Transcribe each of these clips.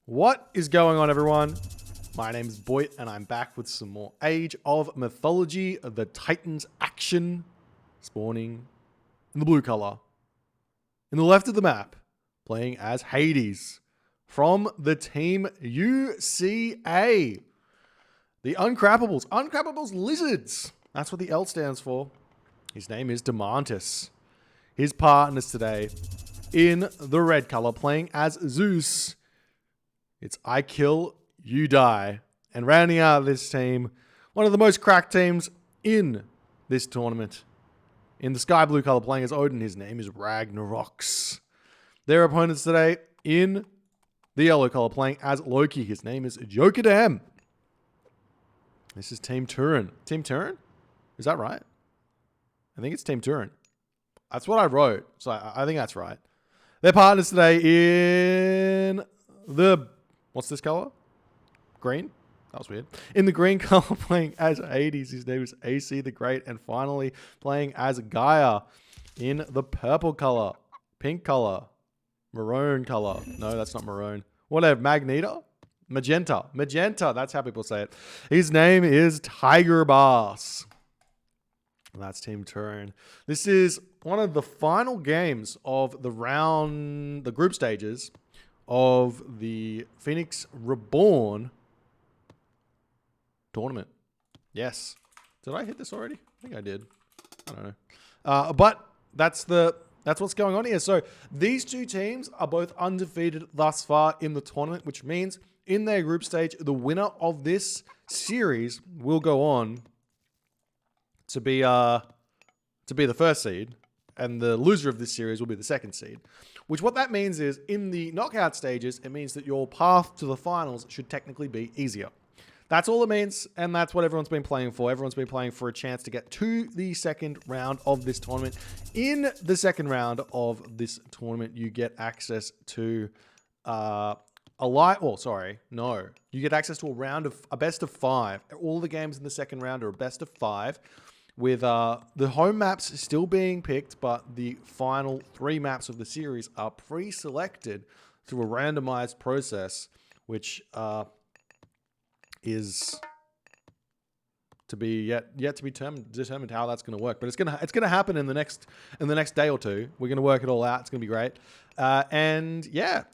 What is going on, everyone? My name is Boit, and I'm back with some more Age of Mythology, the Titans action, spawning in the blue color. In the left of the map, playing as Hades, from the team UCA. The Uncrappables Lizards. That's what the L stands for. His name is Demantis. His partners today, in the red color, playing as Zeus. It's I kill, you die. And rounding out this team, one of the most cracked teams in this tournament. In the sky blue color, playing as Odin, his name is Ragnarox. Their opponents today, in the yellow color, playing as Loki, his name is Jokadam. This is Team Turan. Team Turan? Is that right? I think it's Team Turan. That's what I wrote, so I think that's right. Their partners today in the... What's this color? Green? That was weird. In the green color, playing as Hades, his name is AC the Great. And finally, playing as Gaia in the purple color, pink color, maroon color. No, that's not maroon. Whatever. Magenta? Magenta. That's how people say it. His name is Tiger Bass. That's Team Turan. This is one of the final games of the group stages of the Phoenix Reborn tournament. Yes. Did I hit this already? I think I did. I don't know. But that's what's going on here. So these two teams are both undefeated thus far in the tournament, which means in their group stage, the winner of this series will go on to be the first seed, and the loser of this series will be the second seed. Which what that means is, in the knockout stages, it means that your path to the finals should technically be easier. That's all it means, and that's what everyone's been playing for. Everyone's been playing for a chance to get to the second round of this tournament. In the second round of this tournament, you get access to you get access to a best of 5. All the games in the second round are a best of 5. With the home maps still being picked, but the final 3 maps of the series are pre-selected through a randomized process, which is to be yet to be determined how that's going to work. But it's gonna happen in the next day or two. We're gonna work it all out. It's gonna be great. And yeah.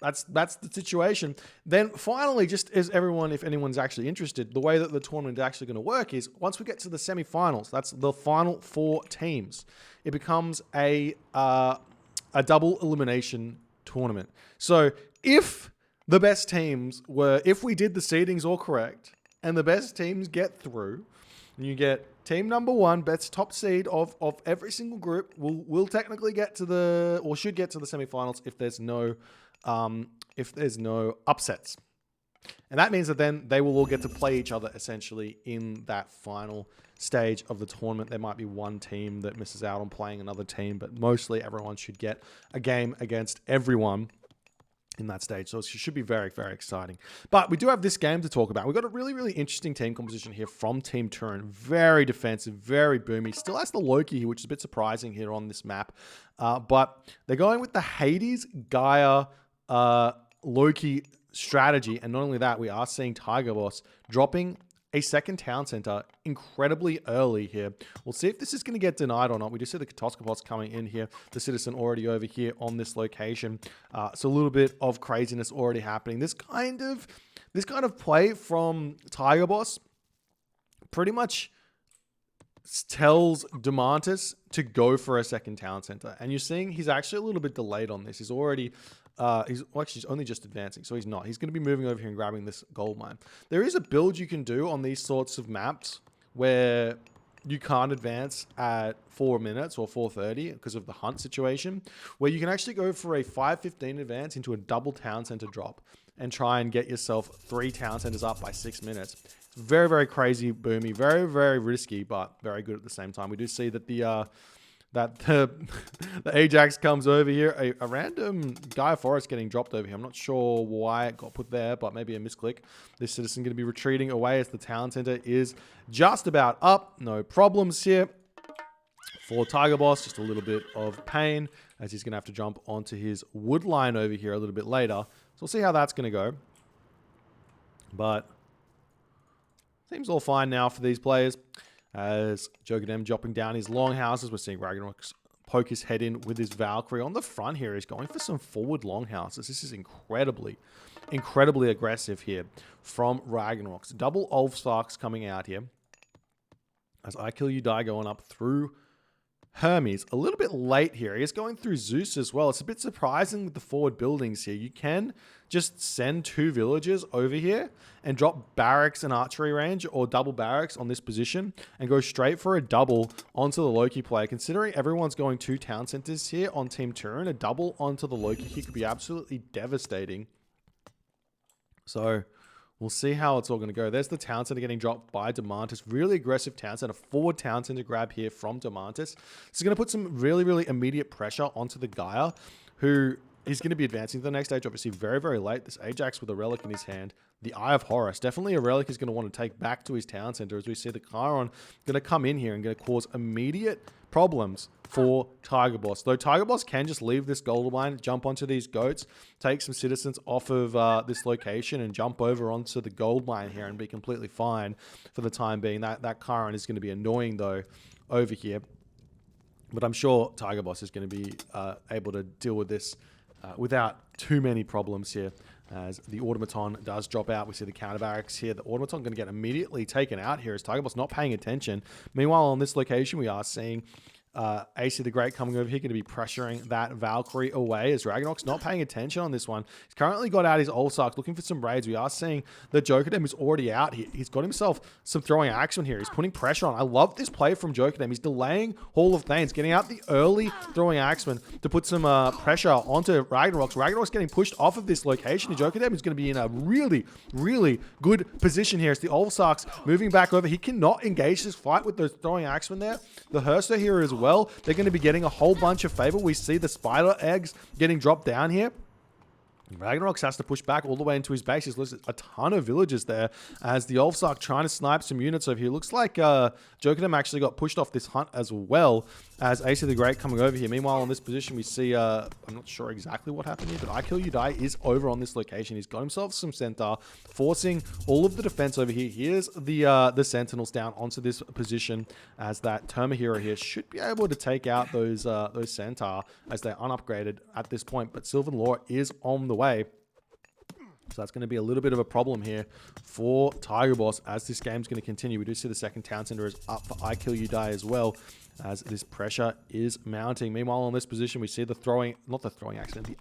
That's the situation. Then finally, just as everyone, if anyone's actually interested, the way that the tournament is actually going to work is once we get to the semifinals, that's the final 4 teams, it becomes a double elimination tournament. So if we did the seedings all correct, and the best teams get through, and you get team number 1, best top seed of every single group, will technically get to should get to the semifinals if there's no upsets. And that means that then they will all get to play each other essentially in that final stage of the tournament. There might be one team that misses out on playing another team, but mostly everyone should get a game against everyone in that stage. So it should be very, very exciting. But we do have this game to talk about. We've got a really, really interesting team composition here from Team Turan. Very defensive, very boomy. Still has the Loki here, which is a bit surprising here on this map. But they're going with the Hades, Gaia, Loki strategy. And not only that, we are seeing Tiger Boss dropping a second town center incredibly early here. We'll see if this is going to get denied or not. We do see the Katoskopos coming in here. The Citizen already over here on this location. So a little bit of craziness already happening. This kind of play from Tiger Boss pretty much tells Demantis to go for a second town center. And you're seeing he's actually a little bit delayed on this. He's already... he's only just advancing, so he's not. He's going to be moving over here and grabbing this gold mine. There is a build you can do on these sorts of maps where you can't advance at 4 minutes or 4:30 because of the hunt situation, where you can actually go for a 5:15 advance into a double town center drop and try and get yourself 3 town centers up by 6 minutes. It's very, very crazy, boomy, very, very risky, but very good at the same time. We do see that the Ajax comes over here. A random Gaia Forest getting dropped over here. I'm not sure why it got put there, but maybe a misclick. This Citizen going to be retreating away as the town center is just about up. No problems here for Tiger Boss. Just a little bit of pain as he's going to have to jump onto his wood line over here a little bit later. we'll see how that's going to go. But seems all fine now for these players. As Jogadem dropping down his longhouses, we're seeing Ragnarok poke his head in with his Valkyrie. On the front here, he's going for some forward longhouses. This is incredibly aggressive here from Ragnarok. Double Ulfsarks coming out here. As I Kill You Die going up through Hermes. A little bit late here. He is going through Zeus as well. It's a bit surprising with the forward buildings here. You can just send 2 villagers over here and drop barracks and archery range or double barracks on this position and go straight for a double onto the Loki player. Considering everyone's going 2 town centers here on Team Turan, a double onto the Loki here could be absolutely devastating. So we'll see how it's all going to go. There's the town center getting dropped by Demantis. Really aggressive town center. Forward town center grab here from Demantis. This is going to put some really immediate pressure onto the Gaia, who is going to be advancing to the next stage. Obviously, very late. This Ajax with a relic in his hand. The Eye of Horus. Definitely a relic he's going to want to take back to his town center, as we see the Chiron going to come in here and going to cause immediate problems for Tiger Boss. Though Tiger Boss can just leave this gold mine, jump onto these goats, take some citizens off of this location and jump over onto the gold mine here and be completely fine for the time being. That Chiron is going to be annoying though over here. But I'm sure Tiger Boss is going to be able to deal with this without too many problems here. As the Automaton does drop out, we see the counter barracks here. The Automaton going to get immediately taken out here as Tiger Boss not paying attention. Meanwhile, on this location, we are seeing AC the Great coming over here, going to be pressuring that Valkyrie away as Ragnarok's not paying attention on this one. He's currently got out his Ulfsarks looking for some raids. We are seeing the Jokedem is already out here. He's got himself some throwing action here. He's putting pressure on. I love this play from Jokedem. He's delaying Hall of Thanes, getting out the early throwing axeman to put some pressure onto Ragnarok. Ragnarok's getting pushed off of this location. Jokedem is going to be in a really good position here. As the Ulfsarks moving back over. He cannot engage this fight with those throwing axemen there. The Herster here as well. They're going to be getting a whole bunch of favor. We see the spider eggs getting dropped down here. Ragnarok has to push back all the way into his base. He's lost a ton of villagers there as the Ulfsark trying to snipe some units over here. Looks like Jokedem actually got pushed off this hunt as well as AC the Great coming over here. Meanwhile, in this position, we see, I'm not sure exactly what happened here, but I Kill You Die is over on this location. He's got himself some centaur, forcing all of the defense over here. Here's the sentinels down onto this position as that Terma hero here should be able to take out those centaur as they're unupgraded at this point. But Sylvan Law is on the way. So that's going to be a little bit of a problem here for Tiger Boss as this game's going to continue. We do see the second town center is up for I Kill You Die as well as this pressure is mounting. Meanwhile, on this position, we see the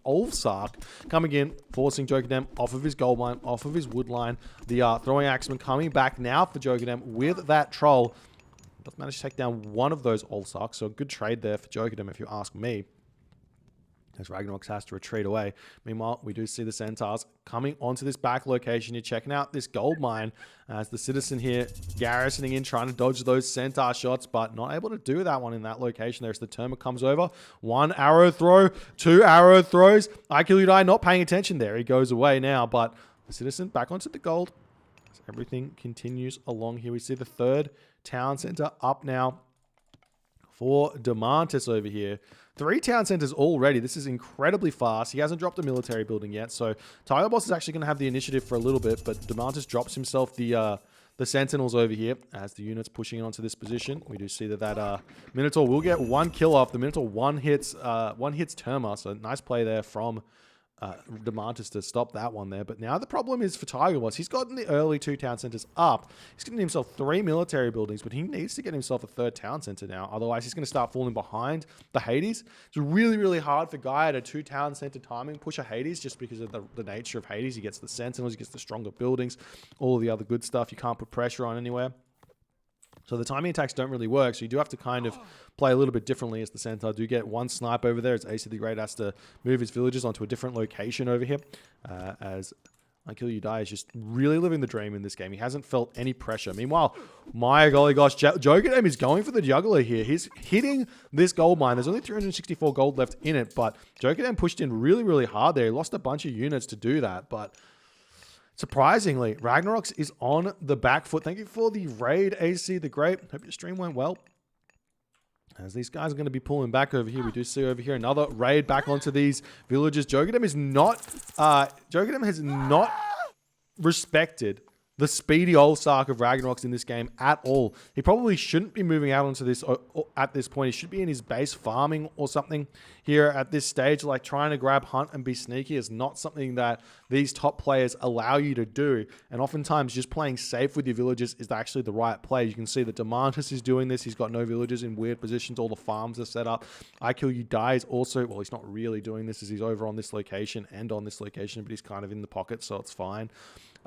Ulfsark coming in, forcing Jokedem off of his gold mine, off of his wood line. The throwing axeman coming back now for Jokedem with that troll. Does manage to take down one of those Ulfsarks, so a good trade there for Jokedem if you ask me. As Ragnarok has to retreat away. Meanwhile, we do see the centaurs coming onto this back location. You're checking out this gold mine as the citizen here garrisoning in, trying to dodge those centaur shots, but not able to do that one in that location. There's the Terma comes over. 1 arrow throw, 2 arrow throws. I Kill You Die, not paying attention there. He goes away now, but the citizen back onto the gold. As everything continues along here. We see the third town center up now for Demantis over here. 3 town centers already. This is incredibly fast. He hasn't dropped a military building yet, so Tiger Boss is actually going to have the initiative for a little bit, but Demantis drops himself the sentinels over here as the unit's pushing onto this position. We do see that Minotaur will get 1 kill off. The Minotaur one hits Terma, so nice play there from Demantis to stop that one there. But now the problem is for Tiger Boss. He's gotten the early 2 town centers up. He's getting himself 3 military buildings, but he needs to get himself a 3rd town center now. Otherwise, he's going to start falling behind the Hades. It's really hard for Gaia at a 2 town center timing push a Hades just because of the nature of Hades. He gets the sentinels, he gets the stronger buildings, all of the other good stuff. You can't put pressure on anywhere. So the timing attacks don't really work, so you do have to kind of play a little bit differently as the Centaur do get 1 snipe over there as AC the Great has to move his villagers onto a different location over here. As I Kill You Die is just really living the dream in this game. He hasn't felt any pressure. Meanwhile, my golly gosh, Jokedem is going for the juggler here. He's hitting this gold mine. There's only 364 gold left in it, but Jokedem pushed in really hard there. He lost a bunch of units to do that, but surprisingly, Ragnaroks is on the back foot. Thank you for the raid, AC the Great. Hope your stream went well. As these guys are going to be pulling back over here, we do see over here another raid back onto these villages. Jogadem has not respected the speedy Olsark of Ragnaroks in this game at all. He probably shouldn't be moving out onto this at this point. He should be in his base farming or something here at this stage. Like trying to grab hunt and be sneaky is not something that these top players allow you to do. And oftentimes just playing safe with your villages is actually the right play. You can see that Demantis is doing this. He's got no villagers in weird positions. All the farms are set up. I Kill You Die is also, well, he's not really doing this as he's over on this location and on this location, but he's kind of in the pocket, so it's fine.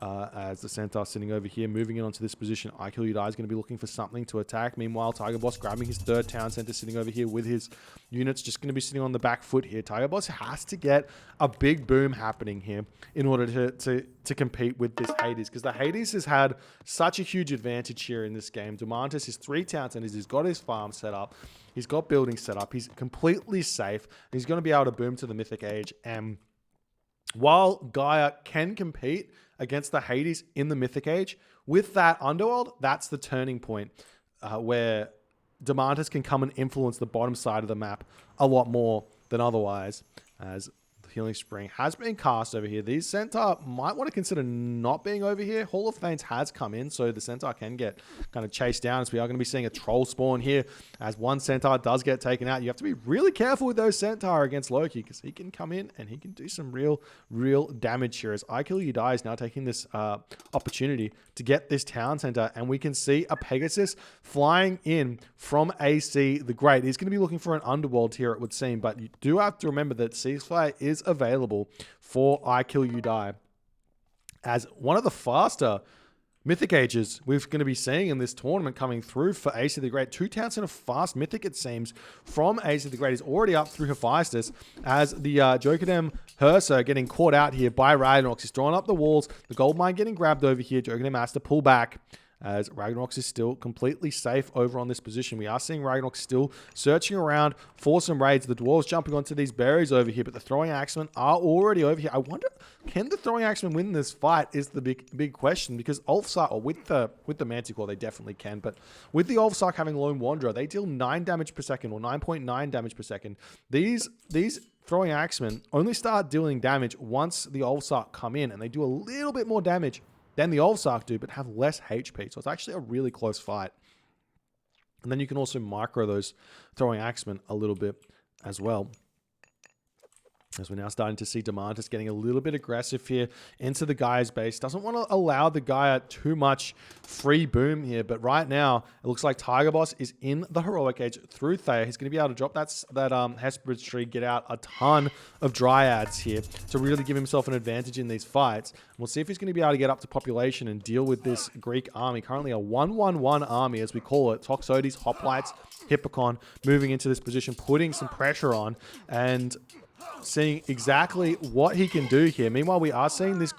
As the Centaur sitting over here, moving in onto this position. I Kill You Die is going to be looking for something to attack. Meanwhile, Tiger Boss grabbing his third town center, sitting over here with his units, just going to be sitting on the back foot here. Tiger Boss has to get a big boom happening here in order to compete with this Hades, because the Hades has had such a huge advantage here in this game. Demantis is 3 town centers. He's got his farm set up. He's got buildings set up. He's completely safe. He's going to be able to boom to the Mythic Age. And while Gaia can compete against the Hades in the Mythic Age, with that Underworld, that's the turning point where Demantis can come and influence the bottom side of the map a lot more than otherwise, as the Healing Spring has been cast over here. These Centaur might want to consider not being over here. Hall of Thanes has come in, so the Centaur can get kind of chased down, as we are going to be seeing a troll spawn here. As one Centaur does get taken out, you have to be really careful with those Centaur against Loki, because he can come in and he can do some real damage here. As I Kill You Die is now taking this opportunity to get this town center, and we can see a Pegasus flying in from AC the Great. He's going to be looking for an underworld here, it would seem, but you do have to remember that Ceasefire is available for I Kill You Die as one of the faster Mythic Ages we're going to be seeing in this tournament coming through for AC the Great. 2 town center fast Mythic, it seems, from AC the Great is already up through Hephaestus, as the Jogadem Hersa getting caught out here by Ragnaroks. He's drawing up the walls. The gold mine getting grabbed over here. Jogadem has to pull back, as Ragnaroks is still completely safe over on this position. We are seeing Ragnaroks still searching around for some raids. The dwarves jumping onto these berries over here, but the throwing axemen are already over here. I wonder, can the throwing axemen win this fight is the big question, because Ulfsark, or with the Manticore, they definitely can, but with the Ulfsark having Lone Wanderer, they deal 9 damage per second, or 9.9 damage per second. These throwing axemen only start dealing damage once the Ulfsark come in, and they do a little bit more damage than the Ulfsark do, but have less HP. So it's actually a really close fight. And then you can also micro those throwing axemen a little bit as well, as we're now starting to see Demantis getting a little bit aggressive here into the Gaia's base. Doesn't want to allow the Gaia too much free boom here, but right now it looks like Tiger Boss is in the Heroic Age through Thea. He's going to be able to drop that Hesperid's tree, get out a ton of Dryads here to really give himself an advantage in these fights. We'll see if he's going to be able to get up to population and deal with this Greek army. Currently a 1-1-1 army, as we call it. Toxotes, Hoplites, Hippocon moving into this position, putting some pressure on, and seeing exactly what he can do here. Meanwhile, we are seeing this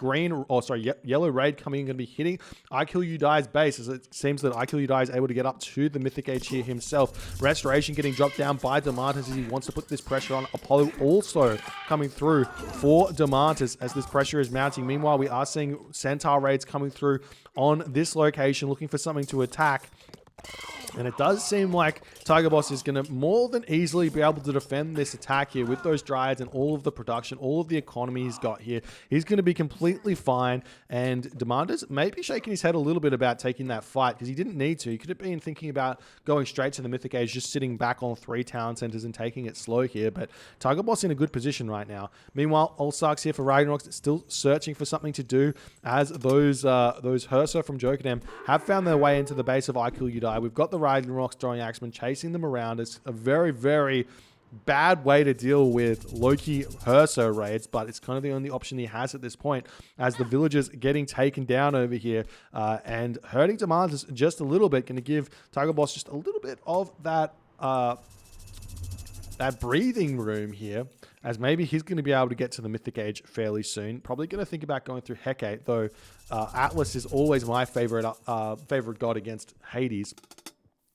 yellow raid coming in, going to be hitting I Kill You Die's base, as it seems that I Kill You Die is able to get up to the Mythic Age here himself. Restoration getting dropped down by Demantis as he wants to put this pressure on. Apollo also coming through for Demantis as this pressure is mounting. Meanwhile, we are seeing Centaur raids coming through on this location, looking for something to attack. And it does seem like Tiger Boss is going to more than easily be able to defend this attack here with those Dryads and all of the production, all of the economy he's got here. He's going to be completely fine. And Demantis may be shaking his head a little bit about taking that fight, because he didn't need to. He could have been thinking about going straight to the Mythic Age, just sitting back on 3 town centers and taking it slow here. But Tiger Boss in a good position right now. Meanwhile, Ulfsark's here for Ragnaroks, still searching for something to do, as those Hersa from Jokedem have found their way into the base of I Kill You Die. We've got the Ragnaroks throwing axemen chasing them around. It's a very, very bad way to deal with Loki Hersa raids, but it's kind of the only option he has at this point, as the villagers getting taken down over here and hurting Demantis just a little bit. Going to give Tiger Boss just a little bit of that breathing room here, as maybe he's going to be able to get to the Mythic Age fairly soon. Probably going to think about going through Hecate, though Atlas is always my favorite god against Hades,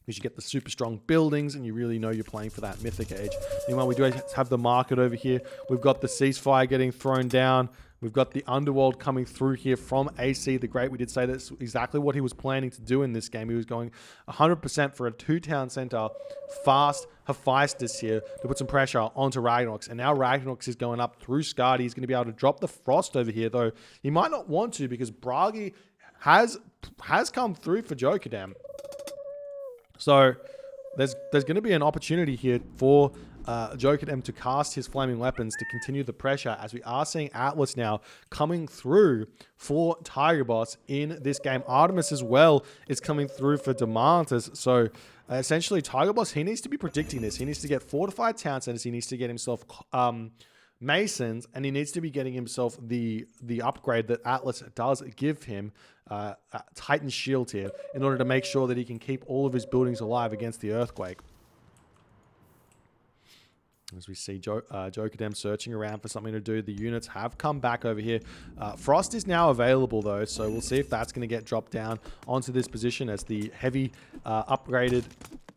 because you get the super strong buildings and you really know you're playing for that Mythic Age. Meanwhile, we do have the market over here. We've got the ceasefire getting thrown down. We've got the Underworld coming through here from AC the Great. We did say that's exactly what he was planning to do in this game. He was going 100% for a 2-town center, fast Hephaestus here to put some pressure onto Ragnarox. And now Ragnarox is going up through Skadi. He's going to be able to drop the Frost over here, though he might not want to because Bragi has come through for Jokerdam. So there's going to be an opportunity here for Jokerdam to cast his flaming weapons to continue the pressure, as we are seeing Atlas now coming through for Tiger Boss in this game. Artemis as well is coming through for Demantis. So essentially Tiger Boss, he needs to be predicting this. He needs to get fortified town centers. He needs to get himself Masons, and he needs to be getting himself the upgrade that Atlas does give him, Titan Shield here, in order to make sure that he can keep all of his buildings alive against the Earthquake. As we see Jokerdam searching around for something to do. The units have come back over here. Frost is now available though, so we'll see if that's going to get dropped down onto this position as the heavy upgraded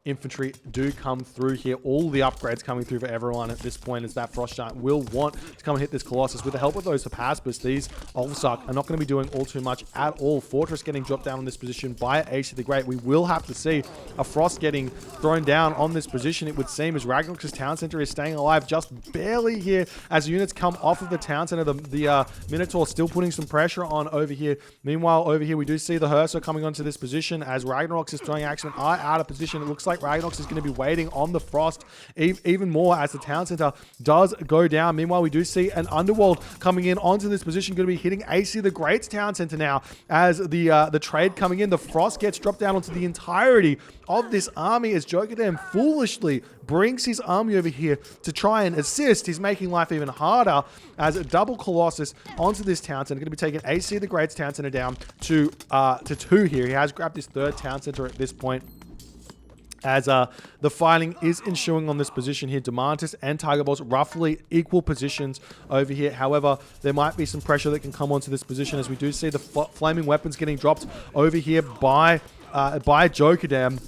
infantry do come through here. All the upgrades coming through for everyone at this point, as that Frost Giant will want to come and hit this Colossus. With the help of those Hephaestus, these Ulfsark are not going to be doing all too much at all. Fortress getting dropped down on this position by AC the Great. We will have to see a Frost getting thrown down on this position, it would seem, as Ragnarok's town center is staying alive just barely here as units come off of the town center. The Minotaur still putting some pressure on over here. Meanwhile, over here we do see the Herso coming onto this position as Ragnarok's throwing action are out of position. It looks like Ragnarox is going to be waiting on the Frost even more as the town center does go down. Meanwhile, we do see an Underworld coming in onto this position, going to be hitting AC the Great's town center now as the trade coming in. The Frost gets dropped down onto the entirety of this army as Jokerdam foolishly brings his army over here to try and assist. He's making life even harder as a double Colossus onto this town center. Going to be taking AC the Great's town center down to 2 here. He has grabbed his 3rd town center at this point, as the fighting is ensuing on this position here. Demantis and Tiger Boss roughly equal positions over here. However, there might be some pressure that can come onto this position as we do see the flaming weapons getting dropped over here by Jokerdam.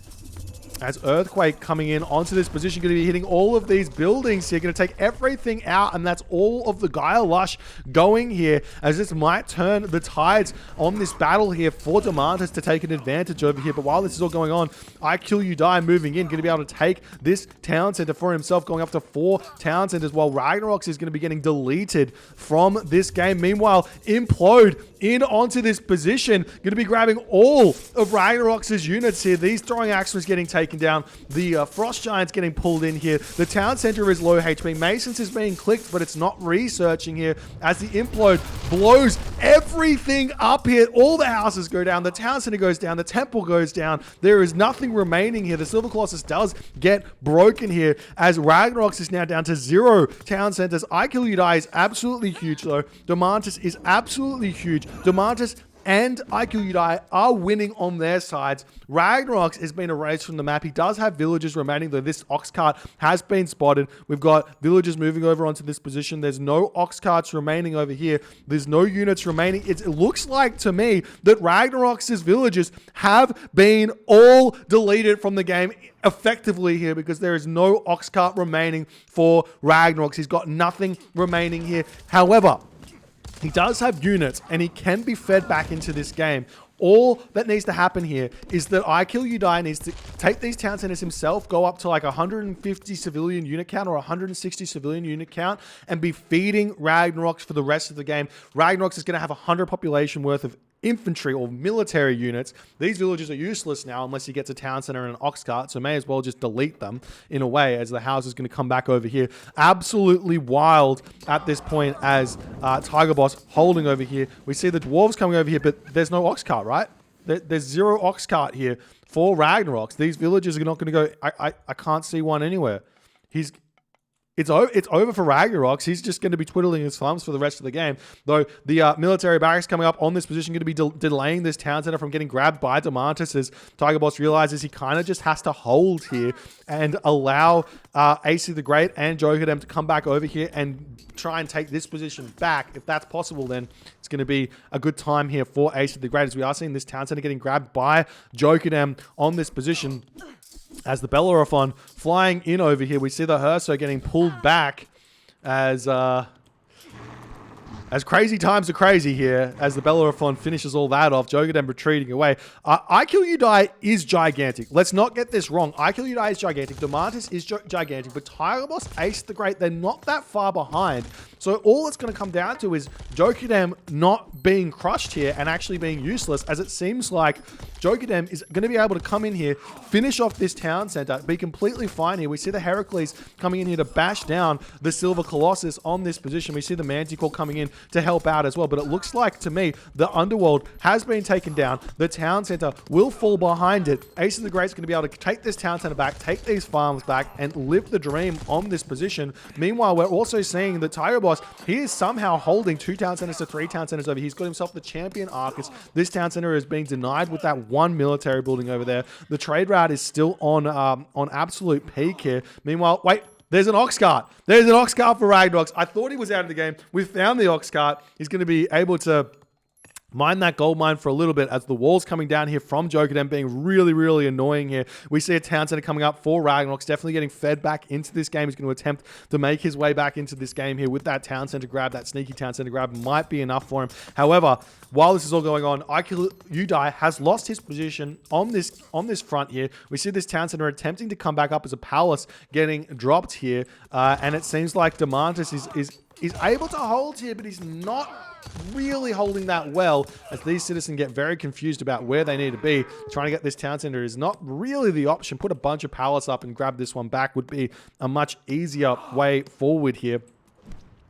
As Earthquake coming in onto this position, going to be hitting all of these buildings here, going to take everything out, and that's all of the Gaia Lush going here, as this might turn the tides on this battle here for Demantis to take an advantage over here. But while this is all going on, I Kill You Die moving in, going to be able to take this town center for himself, going up to 4 town centers, while Ragnarox is going to be getting deleted from this game. Meanwhile, Implode in onto this position, going to be grabbing all of Ragnarox's units here. These throwing axes getting taken down. The Frost Giant's getting pulled in here. The town center is low HP. Masons is being clicked, but it's not researching here as the Implode blows everything up here. All the houses go down. The town center goes down. The temple goes down. There is nothing remaining here. The Silver Colossus does get broken here as Ragnarox is now down to 0 town centers. I Kill You Die is absolutely huge though. Demantis is absolutely huge. Demantis and I Kill You Die are winning on their sides. Ragnarox has been erased from the map. He does have villagers remaining, though this ox cart has been spotted. We've got villagers moving over onto this position. There's no ox carts remaining over here. There's no units remaining. It looks like to me that Ragnarox's villagers have been all deleted from the game effectively here, because there is no ox cart remaining for Ragnarox. He's got nothing remaining here. However, he does have units and he can be fed back into this game. All that needs to happen here is that I Kill You Die needs to take these town centers himself, go up to like 150 civilian unit count or 160 civilian unit count, and be feeding Ragnarox for the rest of the game. Ragnarox is going to have 100 population worth of infantry or military units. These villages are useless now unless he gets a town center and an ox cart, so may as well just delete them in a way, as the house is going to come back over here. Absolutely wild at this point as Tiger Boss holding over here. We see the dwarves coming over here, but there's no ox cart, right? There's 0 ox cart here for Ragnarox. These villages are not going to go. I can't see one anywhere. It's over for Ragnarox. He's just going to be twiddling his thumbs for the rest of the game. Though the military barracks coming up on this position going to be delaying this town center from getting grabbed by Demantis, as Tiger Boss realizes he kind of just has to hold here and allow AC the Great and Jokerdam to come back over here and try and take this position back. If that's possible, then it's going to be a good time here for AC the Great, as we are seeing this town center getting grabbed by Jokerdam on this position. As the Bellerophon flying in over here, we see the Herso getting pulled back as as crazy times are crazy here, as the Bellerophon finishes all that off, Jogadem retreating away. I Kill You Die is gigantic. Let's not get this wrong. I Kill You Die is gigantic. Demantis is gigantic. But Tiger Boss, Ace the Great, they're not that far behind. So all it's going to come down to is Jogadem not being crushed here and actually being useless, as it seems like Jogadem is going to be able to come in here, finish off this town center, be completely fine here. We see the Heracles coming in here to bash down the Silver Colossus on this position. We see the Manticore coming in to help out as well. But it looks like, to me, the Underworld has been taken down. The town center will fall behind it. Ace of the Great's going to be able to take this town center back, take these farms back, and live the dream on this position. Meanwhile, we're also seeing the Tiger Boss, he is somehow holding 2 town centers to 3 town centers over. He's got himself the champion Arcus. This town center is being denied with that 1 military building over there. The trade route is still on absolute peak here. Meanwhile, wait, there's an Ox Cart. There's an Ox Cart for Ragnarox. I thought he was out of the game. We found the Ox Cart. He's going to be able to mine that gold mine for a little bit, as the wall's coming down here from Jogadem being really, really annoying here. We see a town center coming up for Ragnarox, definitely getting fed back into this game. He's going to attempt to make his way back into this game here with that town center grab. That sneaky town center grab might be enough for him. However, while this is all going on, I Kill You Die has lost his position on this front here. We see this town center attempting to come back up as a palace getting dropped here. And it seems like Demantis is able to hold here, but he's not really holding that well, as these citizens get very confused about where they need to be. Trying to get this town center is not really the option. Put a bunch of palace up and grab this one back would be a much easier way forward here.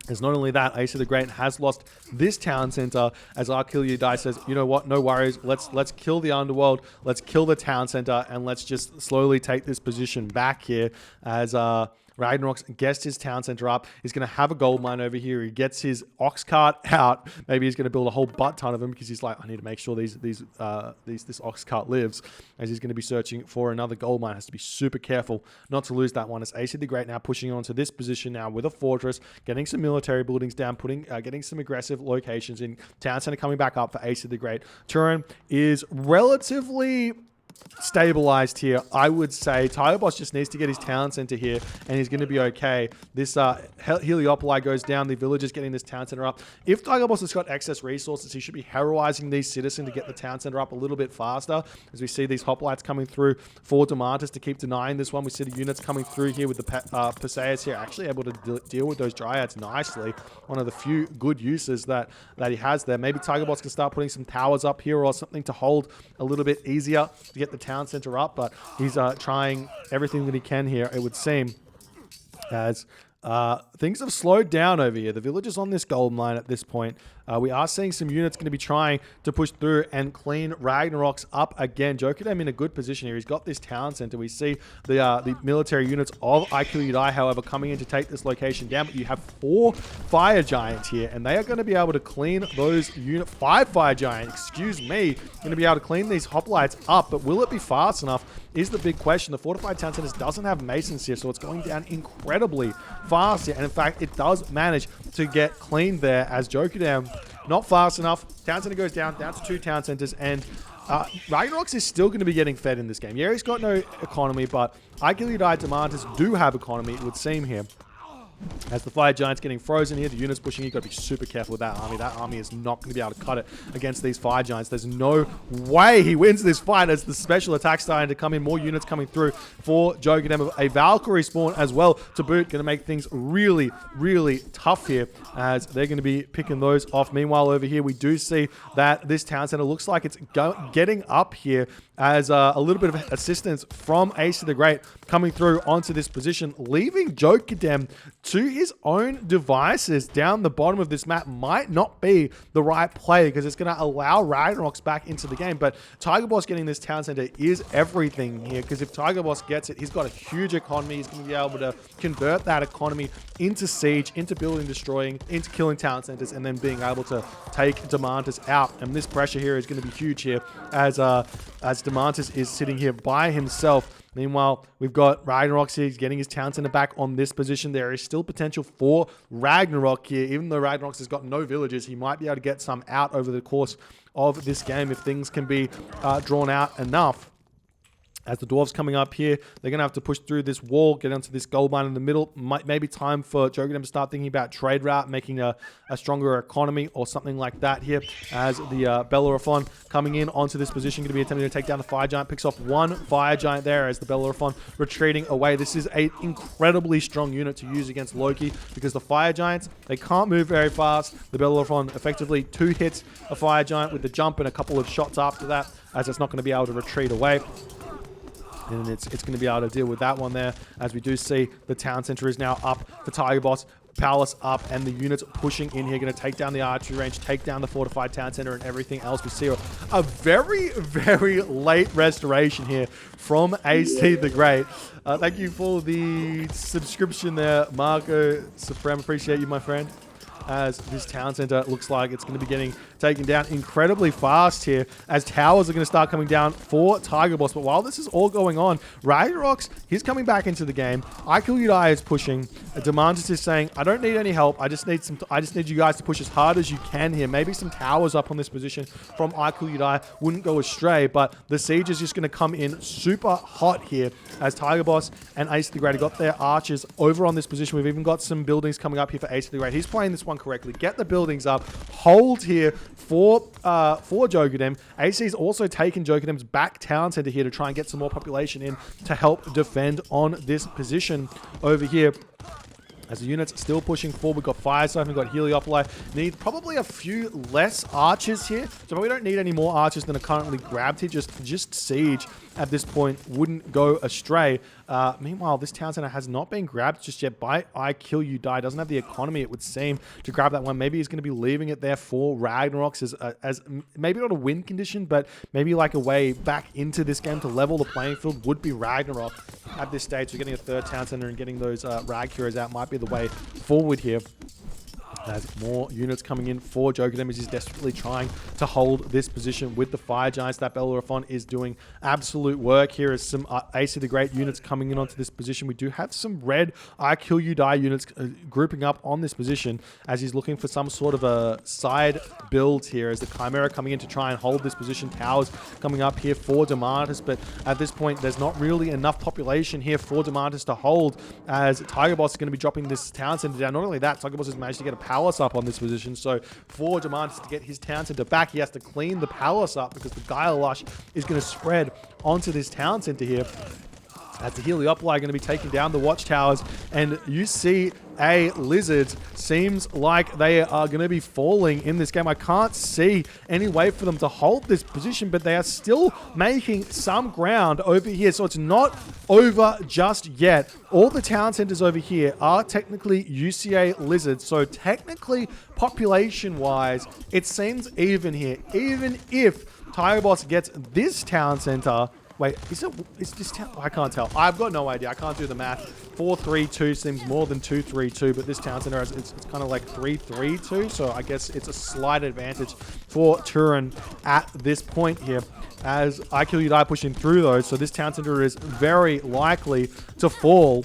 As not only that, Ace of the Great has lost this town center, as I Kill You Die says, you know what, no worries, let's kill the Underworld, let's kill the town center, and let's just slowly take this position back here, as Ragnarox gets his town center up. He's going to have a gold mine over here. He gets his Ox Cart out. Maybe he's going to build a whole butt ton of them, because he's like, I need to make sure this Ox Cart lives, as he's going to be searching for another gold mine. Has to be super careful not to lose that one. As Ace of the Great now pushing onto this position now with a fortress, getting some military buildings down, getting some aggressive locations in. Town center coming back up for Ace of the Great. Turan is relatively stabilized here, I would say. Tiger Boss just needs to get his town center here, and he's going to be okay. This Heliopoli goes down. The villagers getting this town center up. If Tiger Boss has got excess resources, he should be heroizing these citizens to get the town center up a little bit faster, as we see these hoplites coming through for Demantis to keep denying this one. We see the units coming through here with the Perseus here, actually able to deal with those Dryads nicely. One of the few good uses that he has there. Maybe Tiger Boss can start putting some towers up here or something to hold a little bit easier to get the town center up, but he's trying everything that he can here, it would seem, as things have slowed down over here. The villagers on this gold mine at this point. We are seeing some units going to be trying to push through and clean Ragnarox up again. Jogadem in a good position here. He's got this town center. We see the military units of I Kill You Die, however, coming in to take this location down. But you have 4 fire giants here, and they are going to be able to clean those 5 fire giants, excuse me, going to be able to clean these hoplites up. But will it be fast enough is the big question. The fortified town centers doesn't have masons here, so it's going down incredibly fast here. And in fact, it does manage to get cleaned there, as Jogadem not fast enough. Town center goes down to 2 town centers, and Ragnarox is still going to be getting fed in this game. Yeah, he's got no economy, but I Kill You Die Demantis do have economy, it would seem here. As the fire giant's getting frozen here, the units pushing, you've got to be super careful with that army. That army is not going to be able to cut it against these fire giants. There's no way he wins this fight, as the special attack's starting to come in. More units coming through for Jogadem. A Valkyrie spawn as well to boot. Going to make things really, really tough here, as they're going to be picking those off. Meanwhile, over here, we do see that this town center looks like it's getting up here, as a little bit of assistance from Ace of the Great coming through onto this position, leaving Jogadem to his own devices down the bottom of this map. Might not be the right play, because it's going to allow Ragnarox back into the game. But Tiger Boss getting this town center is everything here, because if Tiger Boss gets it, he's got a huge economy. He's going to be able to convert that economy into siege, into building, destroying, into killing town centers, and then being able to take Demantis out. And this pressure here is going to be huge here, as Demantis is sitting here by himself. Meanwhile, we've got Ragnarox here. He's getting his town center back on this position. There is still potential for Ragnarok here. Even though Ragnarox has got no villagers, he might be able to get some out over the course of this game if things can be drawn out enough. As the dwarves coming up here, they're going to have to push through this wall, get onto this gold mine in the middle. Maybe time for Jogadem to start thinking about trade route, making a stronger economy or something like that here. As the Bellerophon coming in onto this position, going to be attempting to take down the Fire Giant. Picks off one Fire Giant there as the Bellerophon retreating away. This is an incredibly strong unit to use against Loki because the Fire Giants, they can't move very fast. The Bellerophon effectively 2 hits a Fire Giant with the jump and a couple of shots after that, as it's not going to be able to retreat away. And it's going to be able to deal with that one there, as we do see the town center is now up for Tiger Boss. Palace up, and the units pushing in here, going to take down the archery range, take down the fortified town center, and everything else. We see a very, very late restoration here from AC the Great. Thank you for the subscription there, Marco Supreme. Appreciate you, my friend. As this town center looks like it's going to be getting taken down incredibly fast here, as towers are going to start coming down for Tiger Boss. But while this is all going on, Ragnarox, he's coming back into the game. Aikul is pushing. Demantis is saying, I don't need any help. I just need you guys to push as hard as you can here. Maybe some towers up on this position from Aikul wouldn't go astray, but the siege is just going to come in super hot here, as Tiger Boss and Ace the Great have got their archers over on this position. We've even got some buildings coming up here for Ace the Great. He's playing this one correctly. Get the buildings up. Hold here for Jogadem. AC's also taken Jogadem's back town center here to try and get some more population in to help defend on this position over here. As the unit's still pushing forward, we've got Fire Siphon, we've got Heliopoli. Need probably a few less archers here. So we don't need any more archers than are currently grabbed here. Just Siege at this point wouldn't go astray. Meanwhile, this town center has not been grabbed just yet by I Kill You Die. Doesn't have the economy, it would seem, to grab that one. Maybe he's going to be leaving it there for Ragnarox as maybe not a win condition, but maybe like a way back into this game to level the playing field would be Ragnarok at this stage. So getting a third town center and getting those Rag heroes out might be the way forward here. As more units coming in for Jogadem, as he's desperately trying to hold this position with the Fire Giants. That Bellerophon is doing absolute work here as some Ace of the Great units coming in onto this position. We do have some red I Kill You Die units grouping up on this position as he's looking for some sort of a side build here, as the Chimera coming in to try and hold this position. Towers coming up here for Demantis, but at this point there's not really enough population here for Demantis to hold, as Tiger Boss is going to be dropping this town center down. Not only that, Tiger Boss has managed to get a palace up on this position, so for Demantis to get his town center back, he has to clean the palace up because the Gaia Lush is going to spread onto this town center here. As the Heliopoli are going to be taking down the watchtowers, and UCA Lizards seems like they are going to be falling in this game. I can't see any way for them to hold this position, but they are still making some ground over here, so it's not over just yet. All the town centers over here are technically UCA Lizards, so technically, population-wise, it seems even here. Even if Tiger Boss gets this town center. Wait, is this town? I can't tell. I've got no idea. I can't do the math. 4-3-2 seems more than 2-3-2, but this town center, it's kind of like 3-3-2, so I guess it's a slight advantage for Turan at this point here, as I Kill You Die pushing through those, so this town center is very likely to fall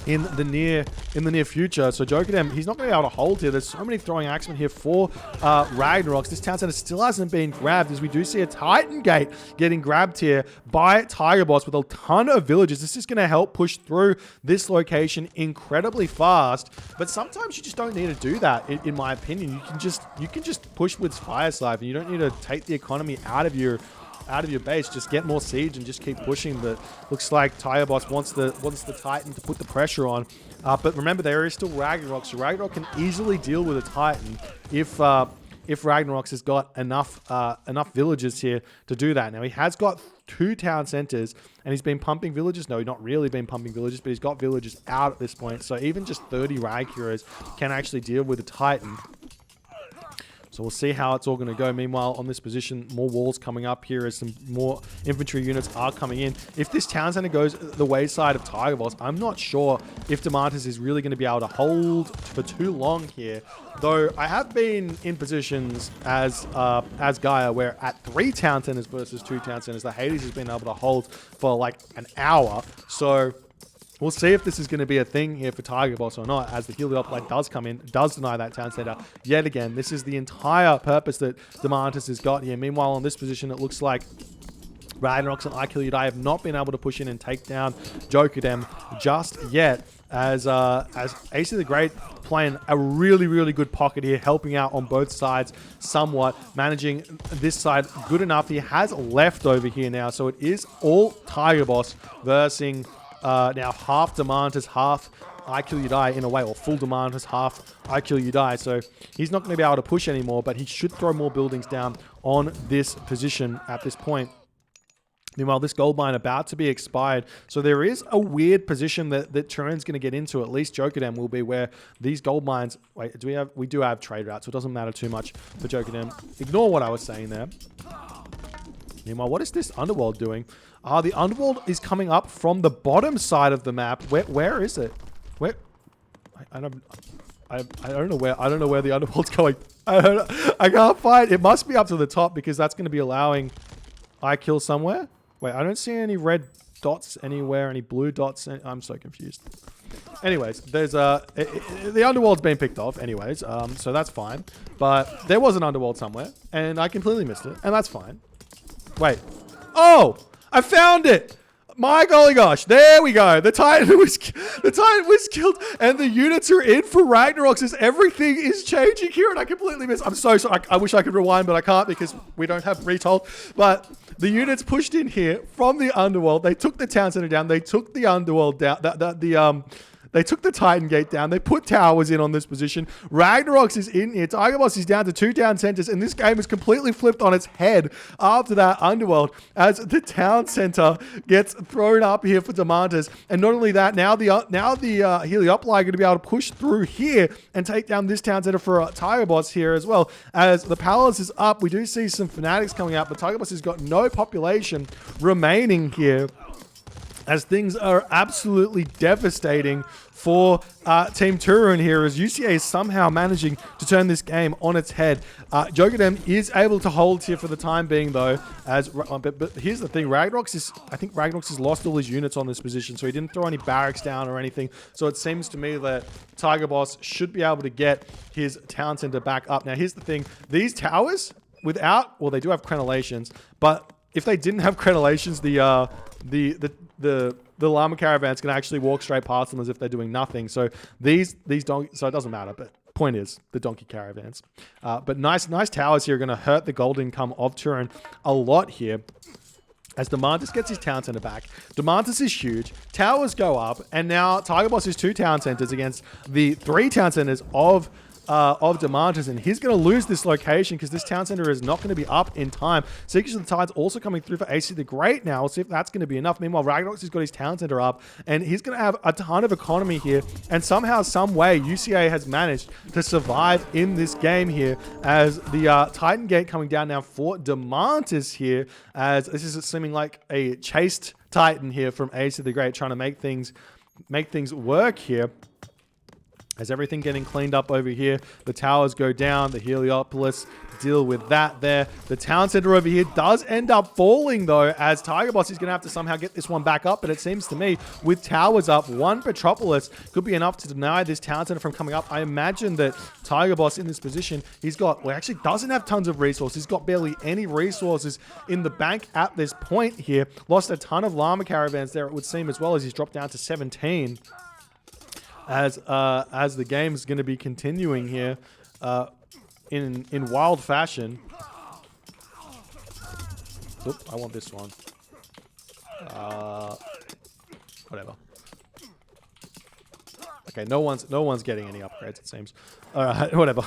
in the near future. So Jogadem, he's not going to be able to hold here. There's so many throwing axemen here for Ragnarox. This town center still hasn't been grabbed, as we do see a Titan Gate getting grabbed here by Tiger Boss with a ton of villagers. This is going to help push through this location incredibly fast, but sometimes you just don't need to do that, in my opinion. You can just push with Fire Siphon. You don't need to take the economy out of your base. Just get more siege and just keep pushing. But looks like Tiger Boss wants the Titan to put the pressure on. But remember, there is still Ragnarok, so Ragnarok can easily deal with a Titan if Ragnarok has got enough villagers here to do that. Now he has got 2 town centers and he's been pumping villagers. No, he's not really been pumping villagers, but he's got villagers out at this point. So even just 30 Rag heroes can actually deal with a Titan. So we'll see how it's all going to go. Meanwhile, on this position, more walls coming up here as some more infantry units are coming in. If this town center goes the wayside of Tiger Boss, I'm not sure if Demantis is really going to be able to hold for too long here. Though I have been in positions as Gaia where at 3 town centers versus 2 town centers, the Hades has been able to hold for like an hour. So we'll see if this is going to be a thing here for Tiger Boss or not, as the Heliopoli does come in, does deny that town center yet again. This is the entire purpose that Demantis has got here. Meanwhile, on this position, it looks like Ragnaroks and I Kill You Die have not been able to push in and take down Jokerdem just yet. As AC the Great playing a really, really good pocket here, helping out on both sides somewhat, managing this side good enough. He has left over here now, so it is all Tiger Boss versus now half Demantis, half I Kill You Die in a way, or full Demantis, half I Kill You Die. So he's not going to be able to push anymore, but he should throw more buildings down on this position at this point. Meanwhile, this gold mine about to be expired. So there is a weird position that Turan's going to get into. At least Jokerdem will be, where these gold mines... Wait, we do have trade routes, so it doesn't matter too much for Jokerdem. Ignore what I was saying there. Meanwhile, what is this underworld doing? The underworld is coming up from the bottom side of the map. Where is it? Where? I don't know where the underworld's going. I can't find... It must be up to the top, because that's going to be allowing I Kill somewhere. Wait, I don't see any red dots anywhere, any blue dots. I'm so confused. Anyways, there's the underworld's been picked off anyways, so that's fine. But there was an underworld somewhere, and I completely missed it, and that's fine. Wait. Oh! I found it! My golly gosh, there we go. The Titan was killed, and the units are in for Ragnaroks as everything is changing here, and I completely missed. I'm so sorry. I wish I could rewind, but I can't because we don't have retold. But the units pushed in here from the underworld. They took the town center down. They took the underworld down. They took the Titan Gate down. They put towers in on this position. Ragnaroks is in here. Tiger Boss is down to 2 town centers, and this game is completely flipped on its head after that underworld as the town center gets thrown up here for Demantis. And not only that, now the Heliopoli are going to be able to push through here and take down this town center for Tiger Boss here as well. As the palace is up, we do see some fanatics coming out, but Tiger Boss has got no population remaining here, as things are absolutely devastating for Team Turan here, as UCA is somehow managing to turn this game on its head. Jokerdem is able to hold here for the time being, though. But here's the thing: I think Ragnaroks has lost all his units on this position, so he didn't throw any barracks down or anything. So it seems to me that Tiger Boss should be able to get his town center back up. Now, here's the thing: these towers, well, they do have crenellations, but if they didn't have crenellations, the llama caravans can actually walk straight past them as if they're doing nothing. So these donkeys, so it doesn't matter, but point is the donkey caravans. But nice towers here are going to hurt the gold income of Turan a lot here. As Demantis gets his town center back. Demantis is huge. Towers go up, and now Tiger Boss is 2 town centers against the 3 town centers of Demantis, and he's going to lose this location because this town center is not going to be up in time. Seekers of the Tide's also coming through for AC the Great now. We'll see if that's going to be enough. Meanwhile, Ragnaroks has got his town center up, and he's going to have a ton of economy here, and somehow, some way, UCA has managed to survive in this game here, as the Titan Gate coming down now for Demantis here, as this is seeming like a chased Titan here from AC the Great, trying to make things work here. As everything getting cleaned up over here, the towers go down, the Heliopolis deal with that there. The town center over here does end up falling, though, as Tiger Boss is going to have to somehow get this one back up. But it seems to me, with towers up, 1 Petropolis could be enough to deny this town center from coming up. I imagine that Tiger Boss in this position, actually doesn't have tons of resources. He's got barely any resources in the bank at this point here. Lost a ton of llama caravans there, it would seem, as well, as he's dropped down to 17. As the game is going to be continuing here in wild fashion. Oop, I want this one. Whatever. Okay, no one's getting any upgrades, it seems. Alright, whatever.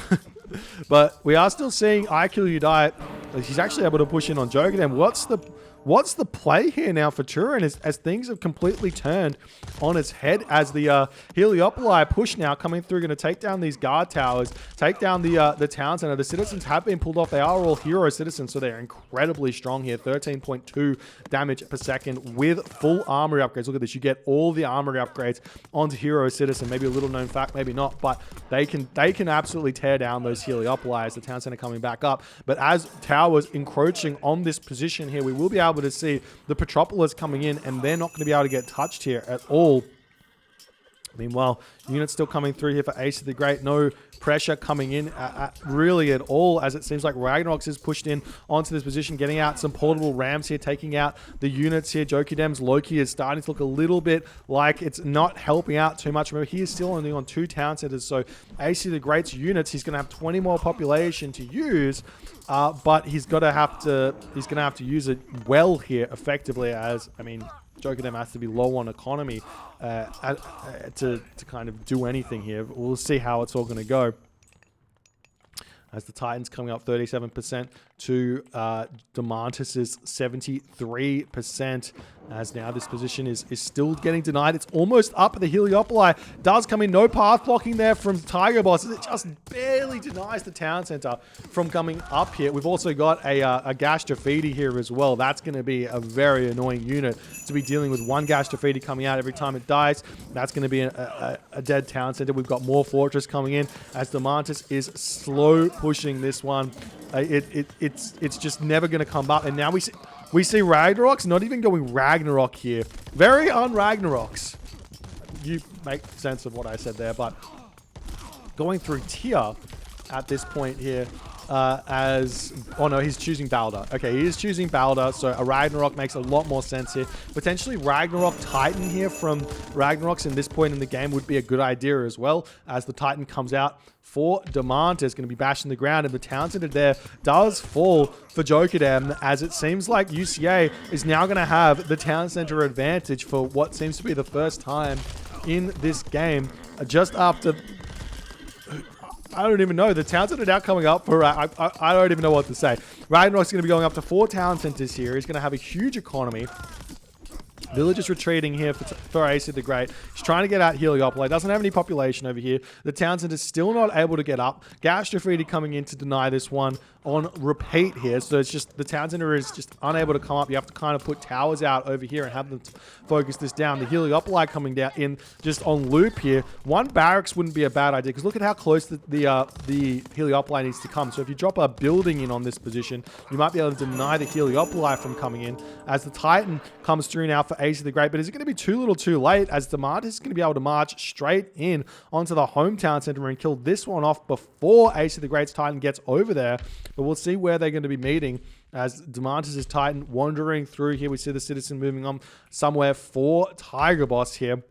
But we are still seeing I Kill You Die. He's actually able to push in on Jokerdem. What's the play here now for Turan as things have completely turned on its head, as the Heliopoli push now coming through, going to take down these guard towers, take down the town center. The citizens have been pulled off. They are all hero citizens, so they're incredibly strong here. 13.2 damage per second with full armory upgrades. Look at this. You get all the armory upgrades onto hero citizen. Maybe a little known fact, maybe not, but they can absolutely tear down those Heliopoli as the town center coming back up. But as towers encroaching on this position here, we will be able to see the Petropolis coming in, and they're not going to be able to get touched here at all Meanwhile, units still coming through here for Ace of the Great. No pressure coming in really at all, as it seems like Ragnarox is pushed in onto this position, getting out some portable rams here, taking out the units here. Jokudem's Loki is starting to look a little bit like it's not helping out too much. Remember, he is still only on 2 town centers, so Ace of the Great's units, he's going to have 20 more population to use, but he's going to have to use it well here effectively, as, I mean, Jokudem has to be low on economy to kind of do anything here. We'll see how it's all going to go. As the Titans coming up 37% to Demantis' 73%. As now this position is still getting denied. It's almost up. The Heliopoli does come in. No path blocking there from Tiger Boss. It just barely denies the town center from coming up here. We've also got a Gash Graffiti here as well. That's going to be a very annoying unit to be dealing with. 1 Gash Graffiti coming out every time it dies. That's going to be a dead town center. We've got more Fortress coming in as Demantis is slow pushing this one. It's just never going to come up. And now we see Ragnarok's not even going Ragnarok here. Very un-Ragnaroks. You make sense of what I said there, but going through tier at this point here oh no, he's choosing Balder. Okay, he is choosing Balder, so a Ragnarok makes a lot more sense here. Potentially Ragnarok Titan here from Ragnarok's in this point in the game would be a good idea as well, as the Titan comes out for Demantis, is going to be bashing the ground, and the town center there does fall for Jokudem, as it seems like UCA is now going to have the town center advantage for what seems to be the first time in this game, just after... I don't even know. The town center now coming up for... I don't even know what to say. Ragnarok's going to be going up to 4 town centers here. He's going to have a huge economy. Villagers retreating here for Ace of the Great. He's trying to get out Heliopoli. Doesn't have any population over here. The town center's still not able to get up. Gash Graffiti coming in to deny this one on repeat here. So it's just the town center is just unable to come up. You have to kind of put towers out over here and have them focus this down. The Heliopoli coming down in just on loop here. 1 barracks wouldn't be a bad idea, because look at how close the Heliopoli needs to come. So if you drop a building in on this position, you might be able to deny the Heliopoli from coming in, as the Titan comes through now for Ace of the Great. But is it going to be too little too late, as Demantis is going to be able to march straight in onto the hometown center and kill this one off before Ace of the Great's Titan gets over there. But we'll see where they're going to be meeting, as Demantis' Titan wandering through here. We see the Citizen moving on somewhere for Tiger Boss here,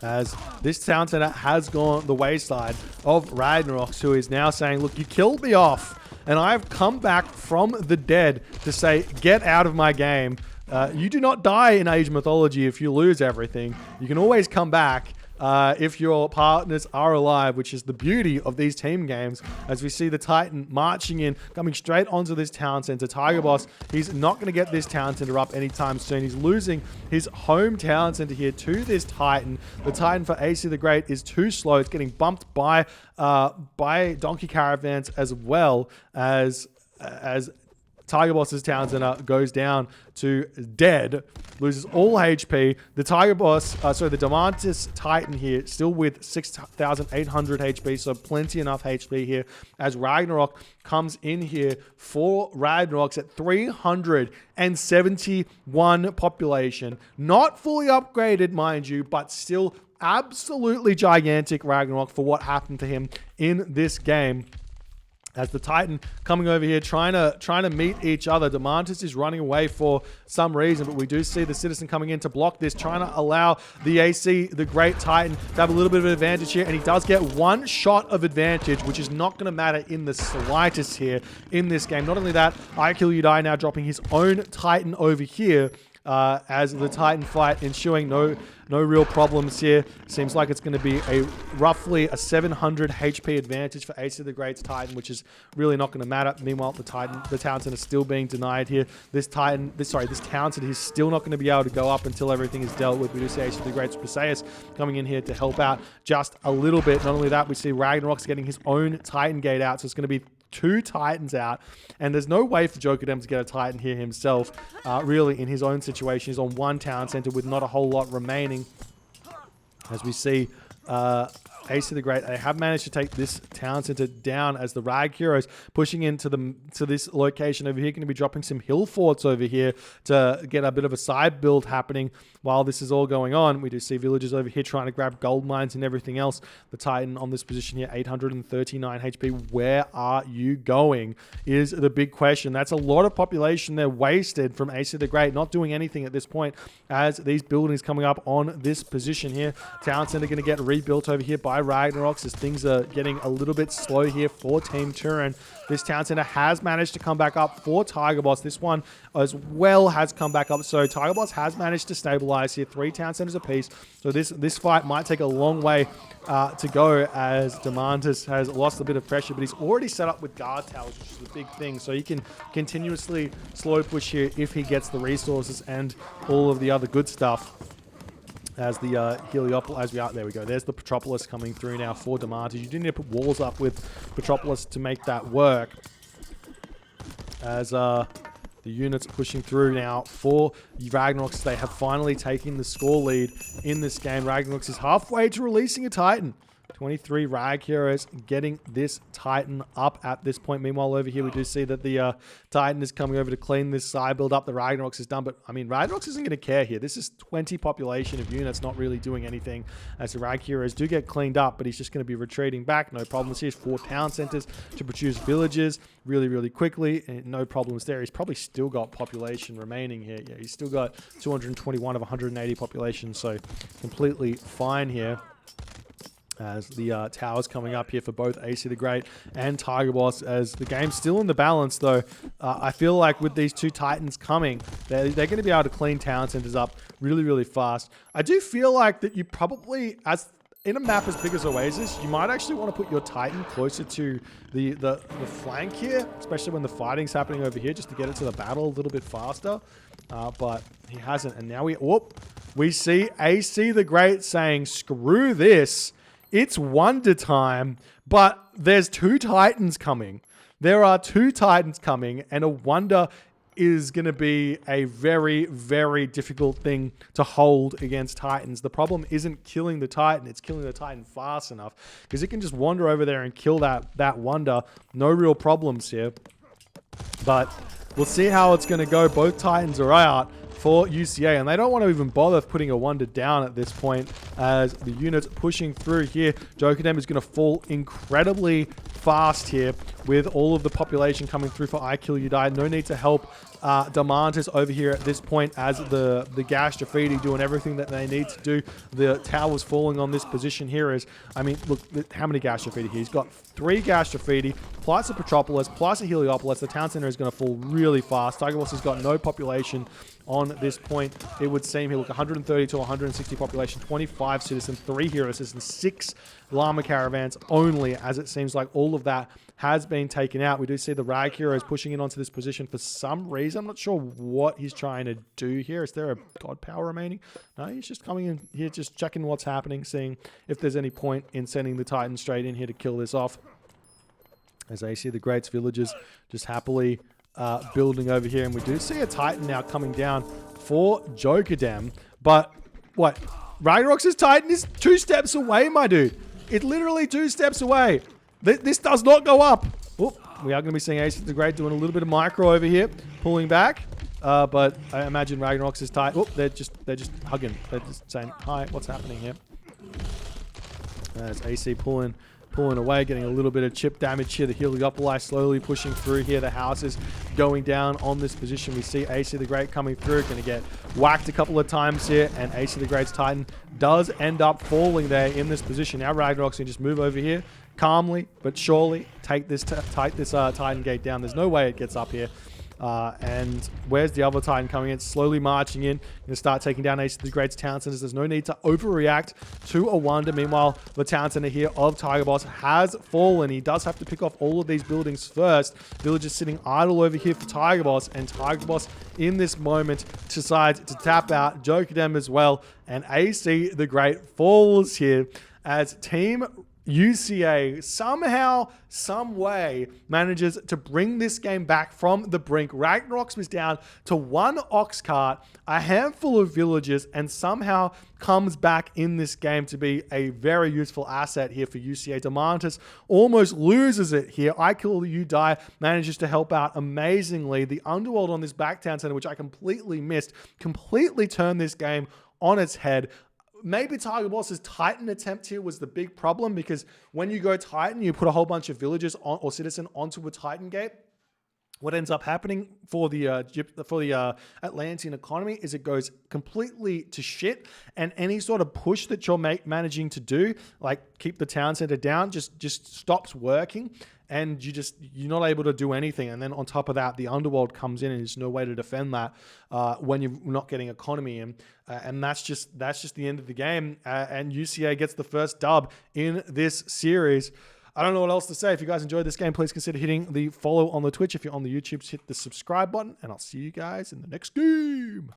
as this town center has gone the wayside of Ragnarok, who is now saying, look, you killed me off, and I've come back from the dead to say, get out of my game. You do not die in Age Mythology if you lose everything. You can always come back if your partners are alive, which is the beauty of these team games, as we see the Titan marching in, coming straight onto this town center. Tiger Boss, he's not going to get this town center up anytime soon. He's losing his home town center here to this Titan. The Titan for AC the Great is too slow. It's getting bumped by donkey caravans, as well as Tiger Boss's town center goes down to dead, loses all HP. The Tiger Boss, the Demantis Titan here, still with 6,800 HP, so plenty enough HP here, as Ragnarok comes in here for Ragnarok's at 371 population. Not fully upgraded, mind you, but still absolutely gigantic Ragnarok for what happened to him in this game. As the Titan coming over here, trying to meet each other. Demantis is running away for some reason, but we do see the Citizen coming in to block this, trying to allow the AC, the Great Titan, to have a little bit of an advantage here, and he does get 1 shot of advantage, which is not going to matter in the slightest here in this game. Not only that, I Kill You Die now dropping his own Titan over here, as the Titan fight ensuing no real problems here. Seems like it's going to be roughly a 700 HP advantage for Ace of the Great's Titan, which is really not going to matter. Meanwhile, the town center is still being denied here. This town center is still not going to be able to go up until everything is dealt with. We do see Ace of the Great's Briseis coming in here to help out just a little bit. Not only that, we see Ragnarok's getting his own Titan gate out, so it's going to be 2 Titans out, and there's no way for Jokudem to get a Titan here himself, really, in his own situation. He's on 1 town center with not a whole lot remaining, as we see AC the Great, they have managed to take this town center down as the Rag Heroes pushing into this location over here. Going to be dropping some hill forts over here to get a bit of a side build happening while this is all going on. We do see villagers over here trying to grab gold mines and everything else. The Titan on this position here, 839 HP. Where are you going is the big question. That's a lot of population there wasted from AC the Great, not doing anything at this point as these buildings coming up on this position here. Town center going to get rebuilt over here by Ragnaroks as things are getting a little bit slow here for Team Turan. This town center has managed to come back up for Tiger Boss. This one as well has come back up. So Tiger Boss has managed to stabilize here. 3 town centers apiece. So this fight might take a long way to go as Demantis has lost a bit of pressure, but he's already set up with guard towers, which is the big thing. So he can continuously slow push here if he gets the resources and all of the other good stuff. As the Heliopolis, there we go. There's the Petropolis coming through now for Demantis. You do need to put walls up with Petropolis to make that work. As the units pushing through now for Ragnaroks. They have finally taken the score lead in this game. Ragnaroks is halfway to releasing a Titan. 23 Rag Heroes getting this Titan up at this point. Meanwhile, over here, we do see that the Titan is coming over to clean this side build up. The Ragnaroks is done, but I mean, Ragnaroks isn't going to care here. This is 20 population of units not really doing anything as the Rag Heroes do get cleaned up, but he's just going to be retreating back. No problems here. 4 town centers to produce villages really, really quickly. And no problems there. He's probably still got population remaining here. Yeah, he's still got 221 of 180 population, so completely fine here. As the towers coming up here for both AC the Great and Tiger Boss, as the game's still in the balance though. I feel like with these 2 Titans coming, they're going to be able to clean town centers up really, really fast. I do feel like that you probably, as in a map as big as Oasis, you might actually want to put your Titan closer to the flank here, especially when the fighting's happening over here, just to get it to the battle a little bit faster. But he hasn't, and now we see AC the Great saying, screw this. It's wonder time, but there's 2 Titans coming. There are 2 Titans coming, and a wonder is going to be a very, very difficult thing to hold against Titans. The problem isn't killing the Titan, it's killing the Titan fast enough, because it can just wander over there and kill that wonder. No real problems here. But we'll see how it's going to go. Both Titans are out for UCA, and they don't want to even bother putting a wonder down at this point as the units pushing through here. Jokadem is going to fall incredibly fast here with all of the population coming through for I Kill You Die. No need to help Demantis over here at this point as the Gash Graffiti doing everything that they need to do. The towers falling on this position here is, I mean, look, how many Gash Graffiti here? He's got 3 Gash Graffiti, plus a Petropolis, plus a Heliopolis. The town center is going to fall really fast. Tiger Boss has got no population on this point. It would seem he look 130 to 160 population, 25 citizens, 3 hero citizens, 6 llama caravans only, as it seems like all of that has been taken out. We do see the Rag Heroes pushing in onto this position for some reason. I'm not sure what he's trying to do here. Is there a god power remaining? No, he's just coming in here, just checking what's happening, seeing if there's any point in sending the Titan straight in here to kill this off. As AC the Great's villagers just happily building over here, and we do see a Titan now coming down for Jokadem. But what? Ragnaroks' Titan is 2 steps away, my dude. It's literally 2 steps away. This does not go up. Oh, we are going to be seeing AC the Great doing a little bit of micro over here, pulling back. But I imagine Ragnaroks' Titan. Oh, they're just hugging. They're just saying, "Hi, what's happening here?" As AC pulling away, getting a little bit of chip damage here. The Heliopolis slowly pushing through here. The house is going down on this position. We see AC the Great coming through. Going to get whacked a couple of times here, and AC the Great's Titan does end up falling there in this position. Now Ragnarok's can just move over here calmly but surely, take this Titan gate down. There's no way it gets up here. And where's the other Titan coming in? Slowly marching in. Going to start taking down AC the Great's town centers. There's no need to overreact to a wonder. Meanwhile, the town center here of Tiger Boss has fallen. He does have to pick off all of these buildings first. Villagers sitting idle over here for Tiger Boss. And Tiger Boss, in this moment, decides to tap out Jokadem as well. And AC the Great falls here as Team UCA somehow, some way manages to bring this game back from the brink. Ragnarok's was down to one ox cart, a handful of villagers, and somehow comes back in this game to be a very useful asset here for UCA. Demantis almost loses it here. I Kill You Die manages to help out amazingly. The Underworld on this backtown center, which I completely missed, completely turned this game on its head. Maybe Tiger Boss's Titan attempt here was the big problem, because when you go Titan, you put a whole bunch of villagers on, or citizen onto a Titan gate. What ends up happening for the Atlantean economy is it goes completely to shit, and any sort of push that you're managing to do, like keep the town center down, just stops working, and you're not able to do anything. And then on top of that, the Underworld comes in, and there's no way to defend that when you're not getting economy in, and that's just the end of the game. And UCA gets the first dub in this series. I don't know what else to say. If you guys enjoyed this game, please consider hitting the follow on the Twitch. If you're on the YouTube, hit the subscribe button, and I'll see you guys in the next game.